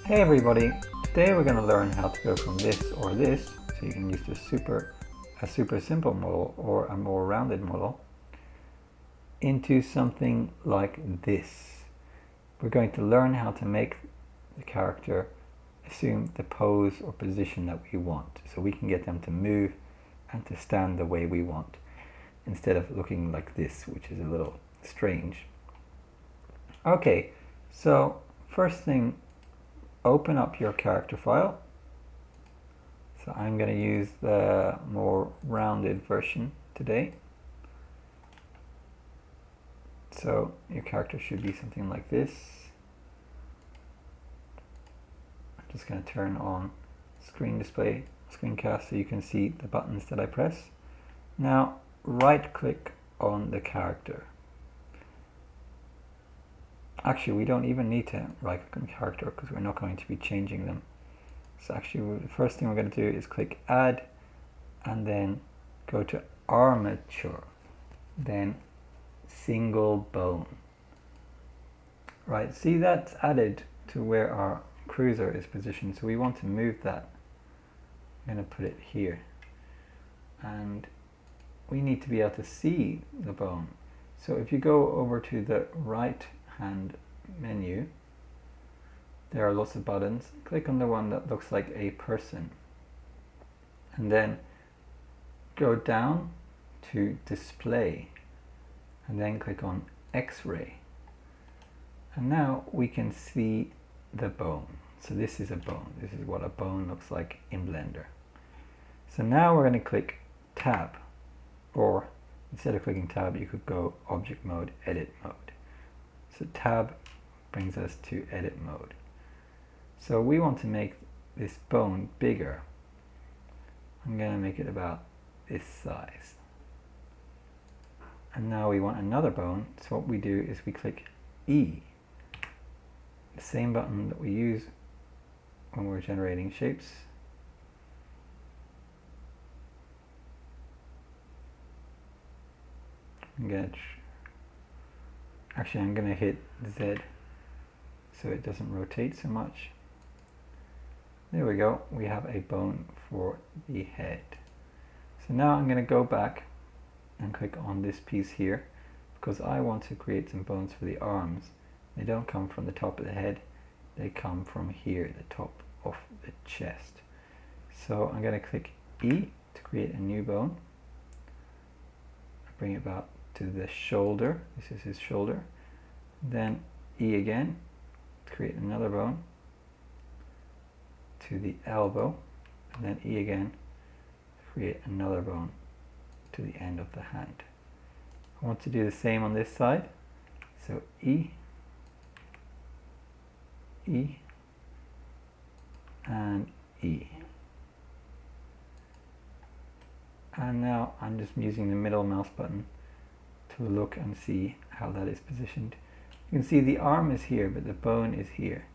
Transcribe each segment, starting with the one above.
Hey everybody, today we're going to learn how to go from this or this, so you can use a super simple model or a more rounded model, into something like this. We're going to learn how to make the character assume the pose or position that we want, so we can get them to move and to stand the way we want, instead of looking like this, which is a little strange. Okay, so first thing, open up your character file. So I'm going to use the more rounded version today. So your character should be something like this. I'm just going to turn on screen display, screencast, so you can see the buttons that I press. Now right click on the character. Actually, we don't even need to right click on the character because we're not going to be changing them. So actually the first thing we're going to do is click add and then go to armature, then single bone. Right, see, that's added to where our cruiser is positioned, so we want to move that. I'm going to put it here, and we need to be able to see the bone. So if you go over to the right hand menu, there are lots of buttons. Click on the one that looks like a person, and then go down to display, and then click on X-ray. And now we can see the bone. So this is a bone. This is what a bone looks like in Blender. So now we're going to click Tab, or instead of clicking Tab, you could go Object Mode, Edit Mode. So Tab brings us to Edit Mode. So we want to make this bone bigger. I'm going to make it about this size. And now we want another bone, so what we do is we click E, the same button that we use when we're generating shapes. I'm going to hit Z so it doesn't rotate so much. There we go, we have a bone for the head. So now I'm going to go back and click on this piece here, because I want to create some bones for the arms. They don't come from the top of the head, they come from here, the top of the chest. So I'm going to click E to create a new bone. Bring it about to the shoulder, this is his shoulder. Then E again to create another bone to the elbow, and then E again to create another bone to the end of the hand. I want to do the same on this side, so E, E, and E. And now I'm just using the middle mouse button to look and see how that is positioned. You can see the arm is here, but the bone is here.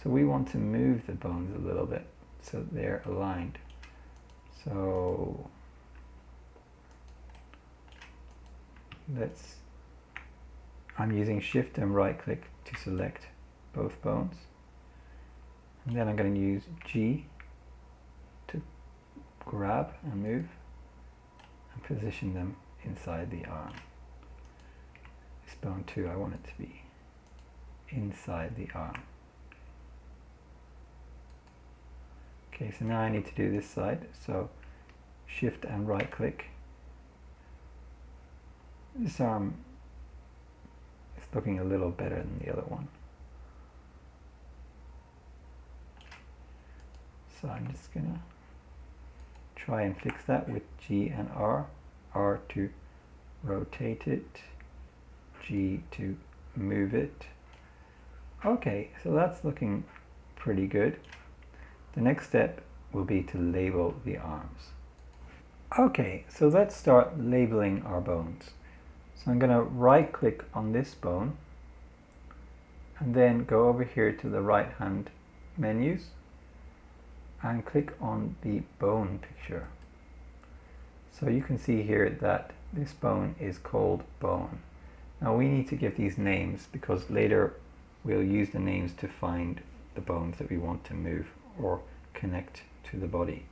So we want to move the bones a little bit so they're aligned. So I'm using Shift and right click to select both bones. And then I'm going to use G to grab and move and position them inside the arm. This bone too, I want it to be inside the arm. Okay, so now I need to do this side, so Shift and right click. This arm is looking a little better than the other one. So I'm just gonna try and fix that with G and R. R to rotate it, G to move it. Okay, so that's looking pretty good. The next step will be to label the arms. Okay, so let's start labeling our bones. So I'm going to right click on this bone and then go over here to the right hand menus and click on the bone picture. So you can see here that this bone is called bone. Now we need to give these names because later we'll use the names to find the bones that we want to move or connect to the body.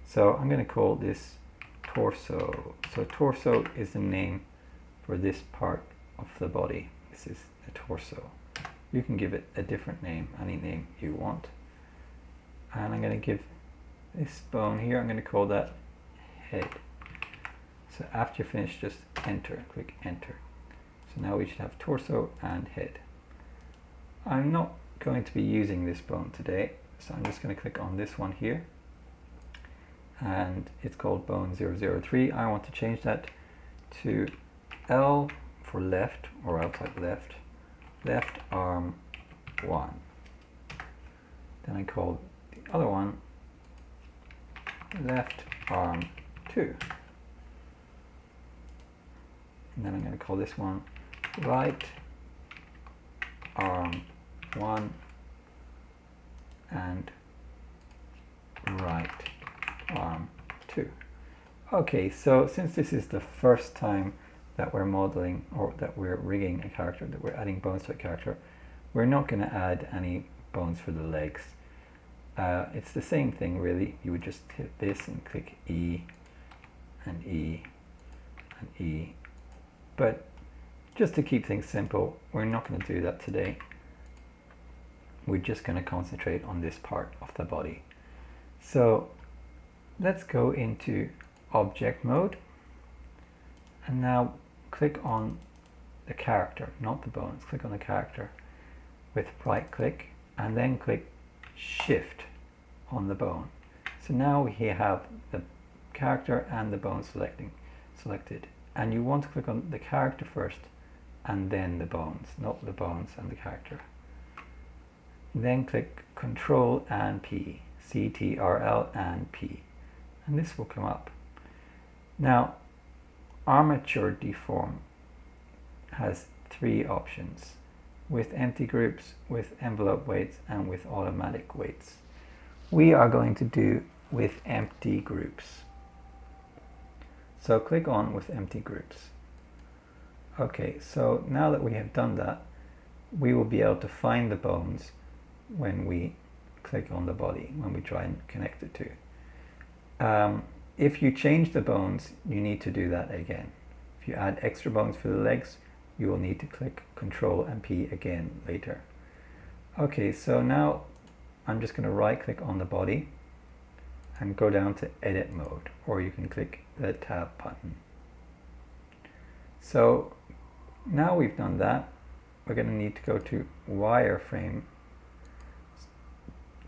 So I'm going to call this torso. So torso is the name for this part of the body. This is the torso. You can give it a different name, any name you want. And I'm going to give this bone here, I'm going to call that head. So after you finish, just enter, click enter. So now we should have torso and head. I'm not going to be using this bone today, so I'm just going to click on this one here. And it's called bone 003. I want to change that to L for left, or I'll type left arm 1. Then I call the other one left arm 2. And then I'm going to call this one right arm 1 and right arm 2. Okay, so since this is the first time that we're modeling or that we're rigging a character, that we're adding bones to a character, we're not going to add any bones for the legs. It's the same thing really. You would just hit this and click E and E and E. But just to keep things simple, we're not going to do that today. We're just going to concentrate on this part of the body. So let's go into object mode. And now click on the character, not the bones. Click on the character with right click and then click shift on the bone. So now we have the character and the bone selected. And you want to click on the character first and then the bones, not the bones and the character. Then click Control and P, CTRL and P, and this will come up. Now, Armature Deform has 3 options: with empty groups, with envelope weights, and with automatic weights. We are going to do with empty groups. So click on with empty groups. Okay, so now that we have done that, we will be able to find the bones when we click on the body, when we try and connect it to. If you change the bones, you need to do that again. If you add extra bones for the legs, you will need to click Control and P again later. Okay, so now I'm just going to right click on the body and go down to edit mode, or you can click the tab button. So now we've done that, we're going to need to go to wireframe.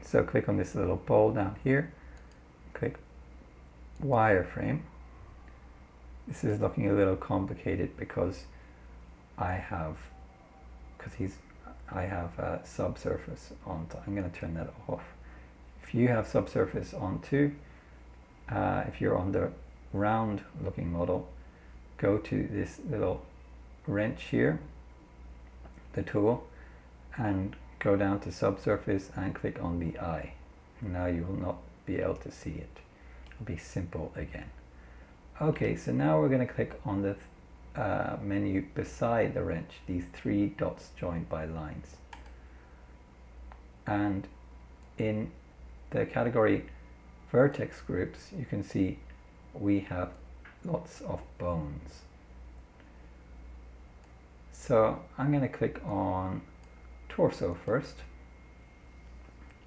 So click on this little ball down here, click wireframe. This is looking a little complicated because I have subsurface on. I'm going to turn that off. If you have subsurface on too, if you're on the round looking model, go to this little wrench here, the tool, and go down to subsurface and click on the eye. Now you will not be able to see it. It'll be simple again. Okay, so now we're going to click on the menu beside the wrench, these 3 dots joined by lines. And in the category vertex groups, you can see we have lots of bones. So I'm going to click on torso first,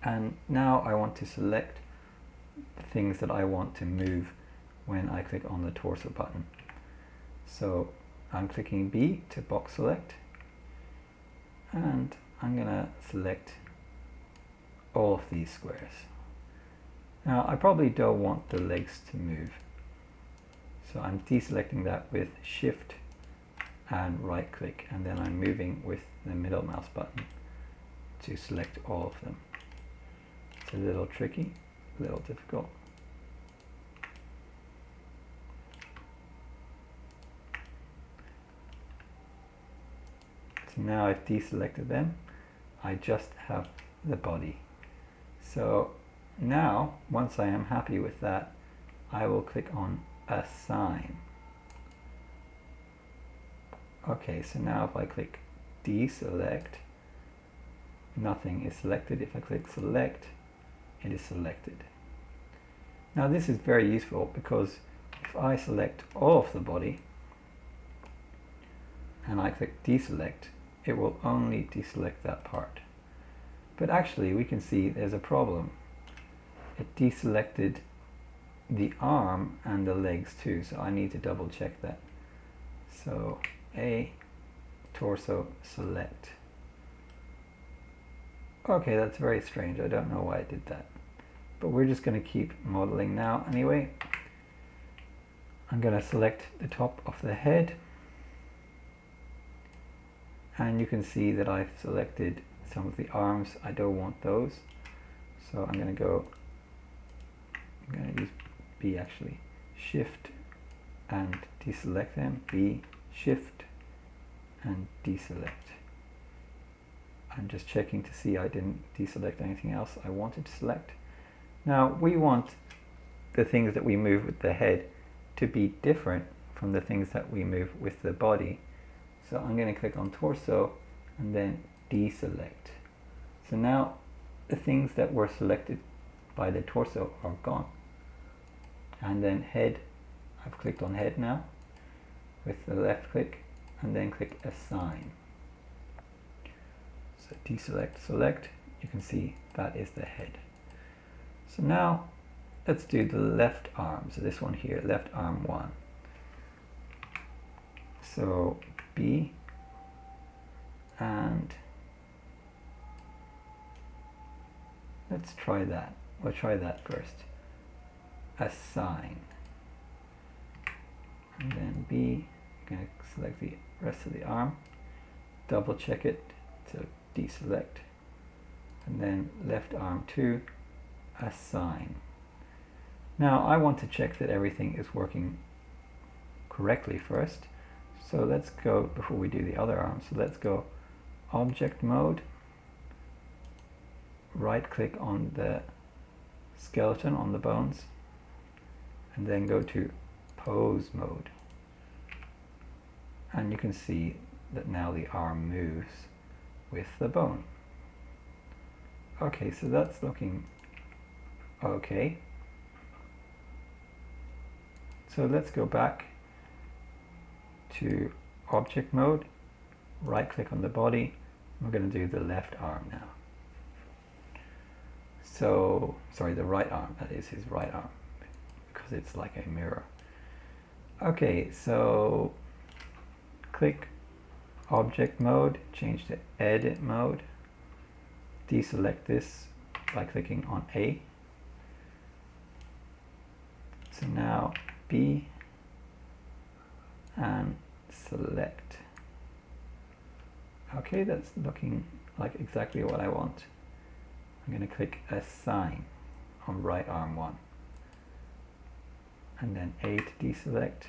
and now I want to select the things that I want to move when I click on the torso button. So I'm clicking B to box select, and I'm going to select all of these squares. Now I probably don't want the legs to move, so I'm deselecting that with shift and right click, and then I'm moving with the middle mouse button to select all of them. It's a little tricky, a little difficult. So now I've deselected them, I just have the body. So now, once I am happy with that, I will click on Assign. Okay, so now if I click Deselect, nothing is selected. If I click select, it is selected. Now this is very useful because if I select all of the body and I click deselect, it will only deselect that part. But actually we can see there's a problem. It deselected the arm and the legs too, so I need to double check that. So A, torso, select. Okay, that's very strange. I don't know why I did that. But we're just going to keep modeling now anyway. I'm going to select the top of the head. And you can see that I've selected some of the arms. I don't want those. So I'm going to use B actually. Shift and deselect them. B, Shift and deselect. I'm just checking to see I didn't deselect anything else I wanted to select. Now we want the things that we move with the head to be different from the things that we move with the body. So I'm going to click on torso and then deselect. So now the things that were selected by the torso are gone. And then head, I've clicked on head now with the left click and then click assign. So deselect, select, you can see that is the head. So now let's do the left arm. So this one here, left arm 1. So B and let's try that. We'll try that first. Assign. And then B, I'm going to select the rest of the arm, double check it to deselect, and then left arm 2, assign. Now I want to check that everything is working correctly first. So let's go, before we do the other arm, so let's go object mode, right click on the skeleton, on the bones, and then go to pose mode. And you can see that now the arm moves with the bone. Okay, so that's looking okay. So let's go back to object mode, right click on the body. We're going to do the left arm now. So, sorry, the right arm, that is his right arm, because it's like a mirror. Okay, so click object mode, change to edit mode, deselect this by clicking on A. So now B and select. Okay, that's looking like exactly what I want. I'm going to click assign on right arm 1. And then A to deselect,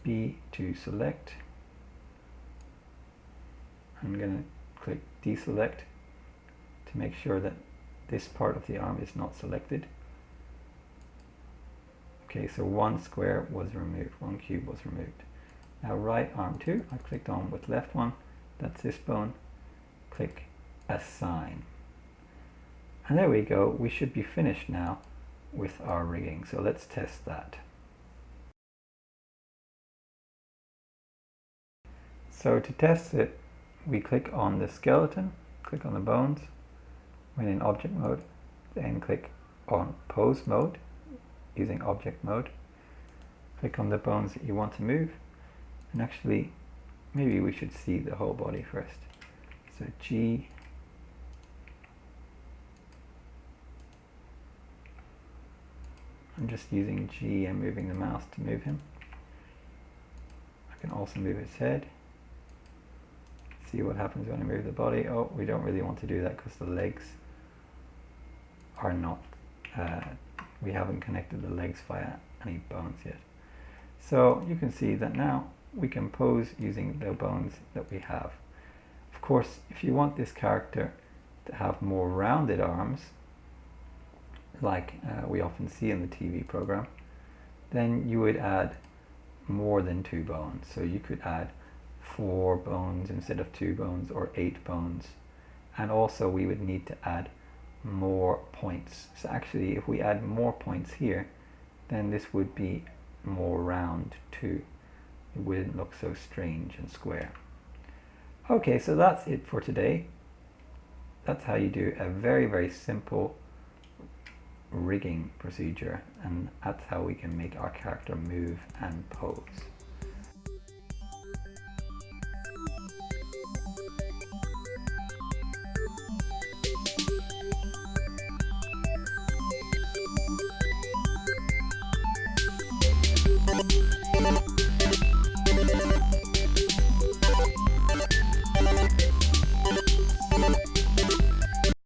B to select. I'm going to click deselect to make sure that this part of the arm is not selected. Okay, so 1 square was removed, 1 cube was removed. Now right arm 2, I clicked on with left one, that's this bone. Click assign. And there we go, we should be finished now with our rigging. So let's test that. So to test it, we click on the skeleton, click on the bones, when in object mode, then click on pose mode using object mode. Click on the bones that you want to move, and actually maybe we should see the whole body first. So G, I'm just using G and moving the mouse to move him. I can also move his head. See what happens when I move the body. Oh, we don't really want to do that because the legs are not, we haven't connected the legs via any bones yet. So you can see that now we can pose using the bones that we have. Of course, if you want this character to have more rounded arms, like we often see in the TV program, then you would add more than 2 bones. So you could add 4 bones instead of 2 bones, or 8 bones. and also we would need to add more points. So actually if we add more points here, then this would be more round too. It wouldn't look so strange and square. Okay, so that's it for today. That's how you do a very, very simple rigging procedure, and that's how we can make our character move and pose.